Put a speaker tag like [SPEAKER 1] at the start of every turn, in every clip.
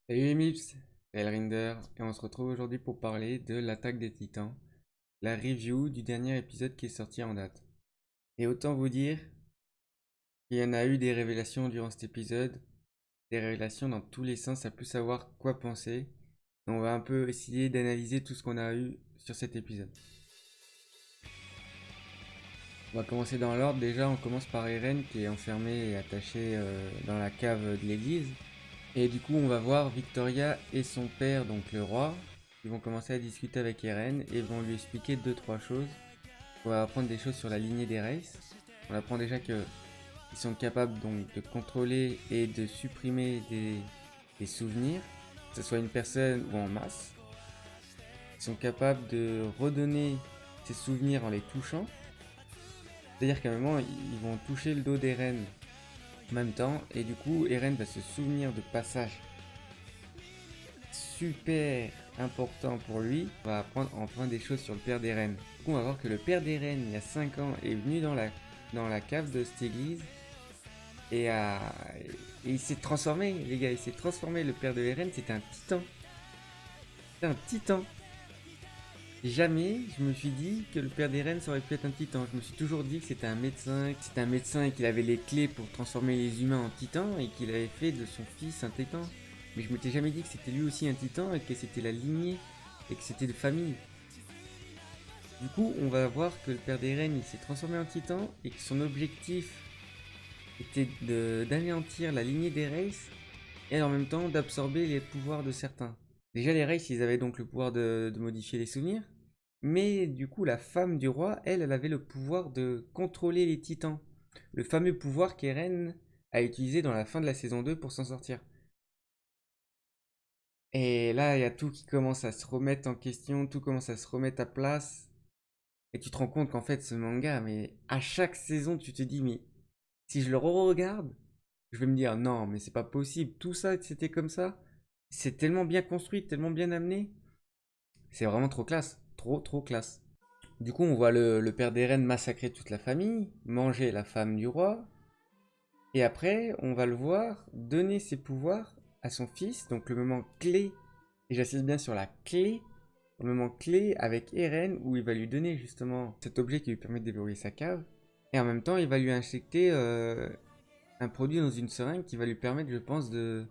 [SPEAKER 1] Salut les Mips, c'est Elrinder et on se retrouve aujourd'hui pour parler de l'attaque des Titans, la review du dernier épisode qui est sorti en date. Et autant vous dire qu'il y en a eu des révélations durant cet épisode, des révélations dans tous les sens à plus savoir quoi penser. Et on va un peu essayer d'analyser tout ce qu'on a eu sur cet épisode. On va commencer dans l'ordre, déjà on commence par Eren qui est enfermé et attaché dans la cave de l'église. Et du coup, on va voir Victoria et son père, donc le roi, qui vont commencer à discuter avec Eren et vont lui expliquer deux trois choses. On va apprendre des choses sur la lignée des races. On apprend déjà qu'ils sont capables donc de contrôler et de supprimer des souvenirs, que ce soit une personne ou en masse. Ils sont capables de redonner ces souvenirs en les touchant. C'est-à-dire qu'à un moment, ils vont toucher le dos d'Eren en même temps, et du coup, Eren va se souvenir de passages super important pour lui. On va apprendre enfin des choses sur le père d'Eren. Du coup, on va voir que le père d'Eren, il y a 5 ans, est venu dans la cave de cette église et, et il s'est transformé, les gars. Il s'est transformé. Le père de Eren, c'était un titan. C'était un titan. Jamais je me suis dit que le père d'Eren ça aurait pu être un titan. Je me suis toujours dit que c'était un médecin et qu'il avait les clés pour transformer les humains en titans et qu'il avait fait de son fils un titan. Mais je m'étais jamais dit que c'était lui aussi un titan et que c'était la lignée et que c'était de famille. Du coup, on va voir que le père d'Eren il s'est transformé en titan et que son objectif était d'anéantir la lignée des races et en même temps d'absorber les pouvoirs de certains. Déjà, les races ils avaient donc le pouvoir de modifier les souvenirs, mais du coup, la femme du roi, elle avait le pouvoir de contrôler les titans. Le fameux pouvoir qu'Eren a utilisé dans la fin de la saison 2 pour s'en sortir. Et là, il y a tout qui commence à se remettre en question, tout commence à se remettre à place. Et tu te rends compte qu'en fait, ce manga, mais à chaque saison, tu te dis, mais si je le re-regarde, je vais me dire, non, mais c'est pas possible. Tout ça, c'était comme ça. C'est tellement bien construit, tellement bien amené. C'est vraiment trop classe. Trop, trop classe. Du coup, on voit le père d'Eren massacrer toute la famille, manger la femme du roi. Et après, on va le voir donner ses pouvoirs à son fils. Donc le moment clé, et j'insiste bien sur la clé, le moment clé avec Eren où il va lui donner justement cet objet qui lui permet de déverrouiller sa cave. Et en même temps, il va lui injecter un produit dans une seringue qui va lui permettre, je pense, de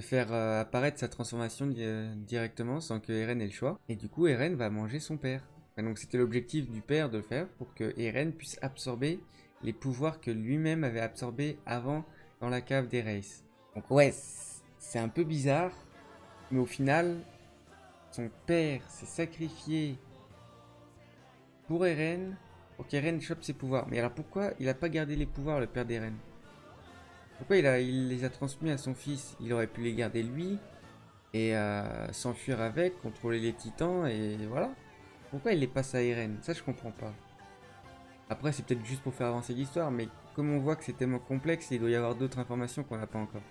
[SPEAKER 1] faire apparaître sa transformation directement sans que Eren ait le choix. Et du coup, Eren va manger son père. Et donc c'était l'objectif du père de le faire pour que Eren puisse absorber les pouvoirs que lui-même avait absorbés avant dans la cave des Races. Donc ouais, c'est un peu bizarre, mais au final, son père s'est sacrifié pour Eren, pour qu'Eren chope ses pouvoirs. Mais alors pourquoi il a pas gardé les pouvoirs, le père d'Eren? Pourquoi il les a transmis à son fils? Il aurait pu les garder lui et s'enfuir avec, contrôler les titans et voilà. Pourquoi il les passe à Eren? Ça je comprends pas. Après c'est peut-être juste pour faire avancer l'histoire, mais comme on voit que c'est tellement complexe, il doit y avoir d'autres informations qu'on n'a pas encore.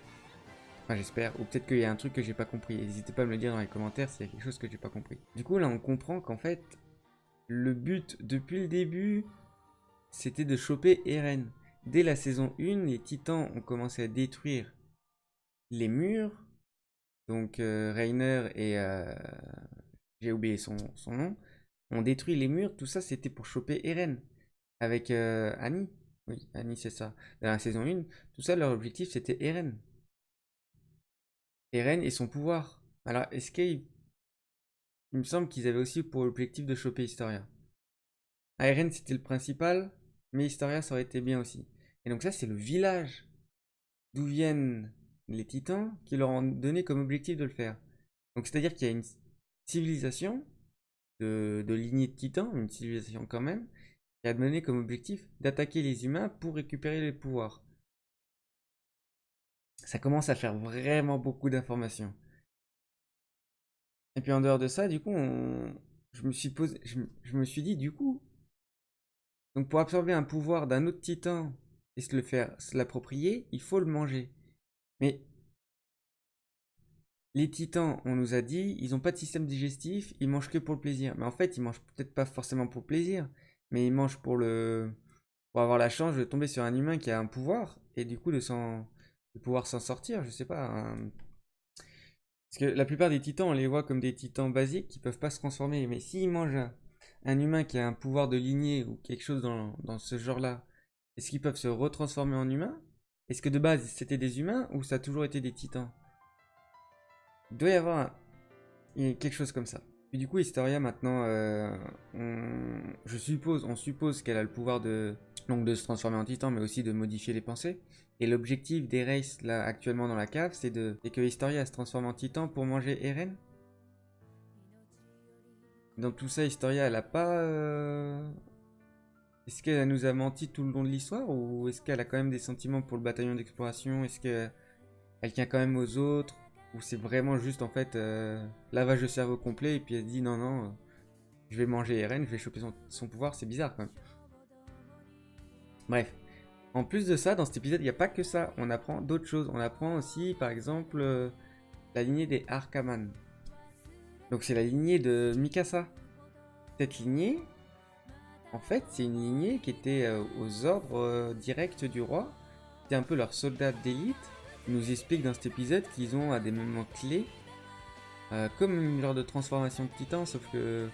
[SPEAKER 1] Enfin j'espère, ou peut-être qu'il y a un truc que j'ai pas compris. N'hésitez pas à me le dire dans les commentaires s'il y a quelque chose que j'ai pas compris. Du coup là on comprend qu'en fait, le but depuis le début, c'était de choper Eren. Dès la saison 1, les titans ont commencé à détruire les murs. Donc Reiner et j'ai oublié son nom, ont détruit les murs. Tout ça, c'était pour choper Eren avec Annie. Oui, Annie, c'est ça. Dans la saison 1, tout ça, leur objectif, c'était Eren. Eren et son pouvoir. Alors, est-ce qu'il il me semble qu'ils avaient aussi pour objectif de choper Historia. Ah, Eren, c'était le principal, mais Historia, ça aurait été bien aussi. Et donc ça, c'est le village d'où viennent les titans qui leur ont donné comme objectif de le faire. Donc c'est-à-dire qu'il y a une civilisation de lignée de titans, une civilisation quand même, qui a donné comme objectif d'attaquer les humains pour récupérer les pouvoirs. Ça commence à faire vraiment beaucoup d'informations. Et puis en dehors de ça, du coup, je me suis dit, du coup, donc pour absorber un pouvoir d'un autre titan et se l'approprier, il faut le manger. Mais les titans, on nous a dit, ils n'ont pas de système digestif, ils mangent que pour le plaisir. Mais en fait, ils mangent peut-être pas forcément pour le plaisir, mais ils mangent pour avoir la chance de tomber sur un humain qui a un pouvoir et du coup de pouvoir s'en sortir, je sais pas. Parce que la plupart des titans, on les voit comme des titans basiques qui peuvent pas se transformer. Mais s'ils mangent un humain qui a un pouvoir de lignée ou quelque chose dans ce genre-là, est-ce qu'ils peuvent se retransformer en humain? Est-ce que de base c'était des humains ou ça a toujours été des titans? Il doit y avoir quelque chose comme ça. Et du coup, Historia maintenant, on suppose qu'elle a le pouvoir donc de se transformer en titan, mais aussi de modifier les pensées. Et l'objectif des races là actuellement dans la cave, c'est que Historia se transforme en titan pour manger Eren. Dans tout ça, Historia, elle a pas. Est-ce qu'elle nous a menti tout le long de l'histoire ou est-ce qu'elle a quand même des sentiments pour le bataillon d'exploration? Est-ce qu'elle tient quand même aux autres? Ou c'est vraiment juste en fait lavage de cerveau complet et puis elle se dit non, non, je vais manger Eren, je vais choper son pouvoir, c'est bizarre quand même. Bref. En plus de ça, dans cet épisode, il n'y a pas que ça. On apprend d'autres choses. On apprend aussi, par exemple, la lignée des Arkaman. Donc c'est la lignée de Mikasa. Cette lignée, en fait, c'est une lignée qui était aux ordres directs du roi. C'était un peu leurs soldats d'élite. Ils nous expliquent dans cet épisode qu'ils ont à des moments clés, comme lors de transformation de titan, sauf que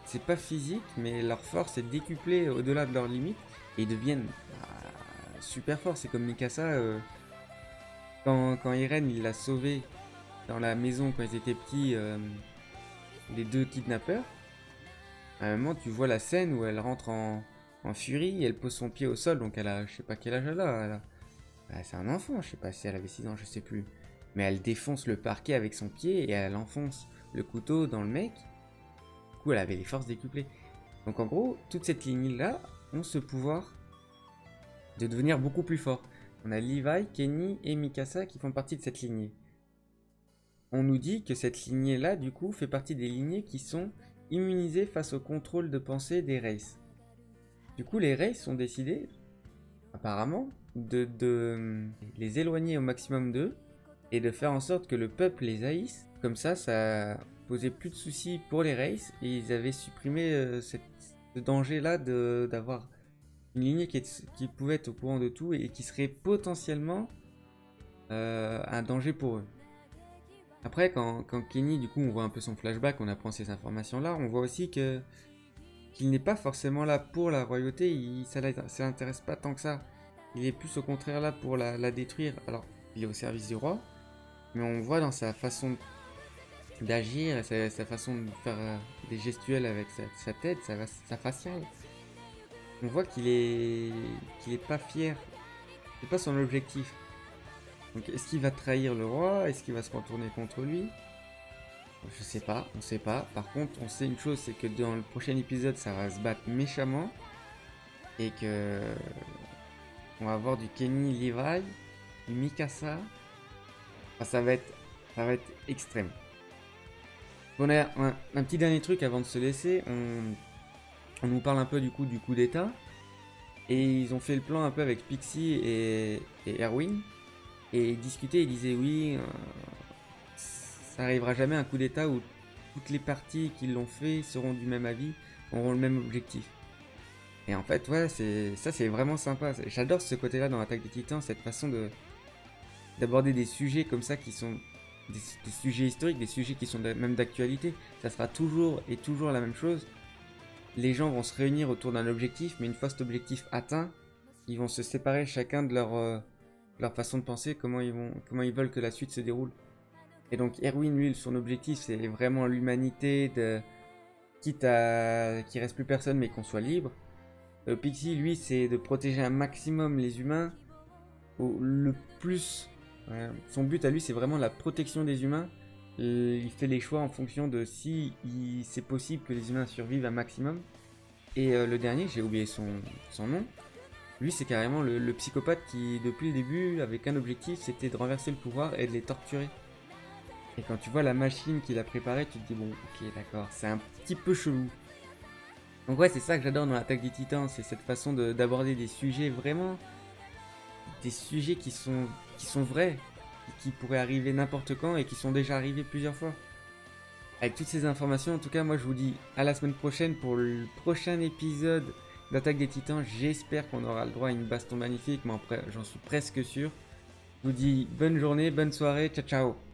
[SPEAKER 1] c'est pas physique, mais leur force est décuplée au-delà de leurs limites et ils deviennent super forts. C'est comme Mikasa, quand Eren il l'a sauvé dans la maison quand ils étaient petits, les deux kidnappeurs. À un moment, tu vois la scène où elle rentre en furie, elle pose son pied au sol, donc elle a, je sais pas quel âge elle a. C'est un enfant, je sais pas si elle avait 6 ans, je sais plus. Mais elle défonce le parquet avec son pied et elle enfonce le couteau dans le mec. Du coup, elle avait les forces décuplées. Donc en gros, toute cette ligne-là ont ce pouvoir de devenir beaucoup plus fort. On a Levi, Kenny et Mikasa qui font partie de cette lignée. On nous dit que cette lignée-là, du coup, fait partie des lignées qui sont immunisées face au contrôle de pensée des races. Du coup, les races ont décidé, apparemment, de les éloigner au maximum d'eux et de faire en sorte que le peuple les haïsse. Comme ça posait plus de soucis pour les races et ils avaient supprimé ce danger-là d'avoir une lignée qui pouvait être au courant de tout et qui serait potentiellement un danger pour eux. Après, quand Kenny, du coup, on voit un peu son flashback, on apprend ces informations-là, on voit aussi qu'il n'est pas forcément là pour la royauté, ça l'intéresse pas tant que ça. Il est plus au contraire là pour la détruire. Alors, il est au service du roi, mais on voit dans sa façon d'agir, sa façon de faire des gestuels avec sa tête, sa faciale. On voit qu'il est pas fier. C'est pas son objectif. Donc est-ce qu'il va trahir le roi? Est-ce qu'il va se retourner contre lui? Je sais pas, on sait pas. Par contre, on sait une chose, c'est que dans le prochain épisode, ça va se battre méchamment. Et que on va avoir du Kenny Levi, du Mikasa. Enfin, ça va être extrême. Bon, un petit dernier truc avant de se laisser. On nous parle un peu du coup d'état. Et ils ont fait le plan un peu avec Pixie et Erwin. Et ils discutaient, ils disaient oui, ça arrivera jamais un coup d'état où toutes les parties qui l'ont fait seront du même avis, auront le même objectif. Et en fait, ouais, c'est vraiment sympa. J'adore ce côté-là dans l'Attaque des Titans, cette façon d'aborder des sujets comme ça qui sont des sujets historiques, des sujets qui sont même d'actualité. Ça sera toujours et toujours la même chose. Les gens vont se réunir autour d'un objectif, mais une fois cet objectif atteint, ils vont se séparer chacun de leur façon de penser, comment ils veulent que la suite se déroule. Et donc Erwin, lui, son objectif, c'est vraiment l'humanité, quitte à qu'il reste plus personne, mais qu'on soit libre. Pixie, lui, c'est de protéger un maximum les humains, le plus. Son but à lui, c'est vraiment la protection des humains. Il fait les choix en fonction de si c'est possible que les humains survivent un maximum. Et le dernier, j'ai oublié son nom. Lui, c'est carrément le psychopathe qui, depuis le début, avait qu'un objectif, c'était de renverser le pouvoir et de les torturer. Et quand tu vois la machine qu'il a préparée, tu te dis, bon, ok, d'accord, c'est un petit peu chelou. Donc ouais, c'est ça que j'adore dans l'Attaque des Titans, c'est cette façon d'aborder des sujets vraiment... Des sujets qui sont vrais, qui pourraient arriver n'importe quand et qui sont déjà arrivés plusieurs fois. Avec toutes ces informations, en tout cas, moi je vous dis à la semaine prochaine pour le prochain épisode d'Attaque des Titans. J'espère qu'on aura le droit à une baston magnifique, mais j'en suis presque sûr. Je vous dis bonne journée, bonne soirée, ciao ciao.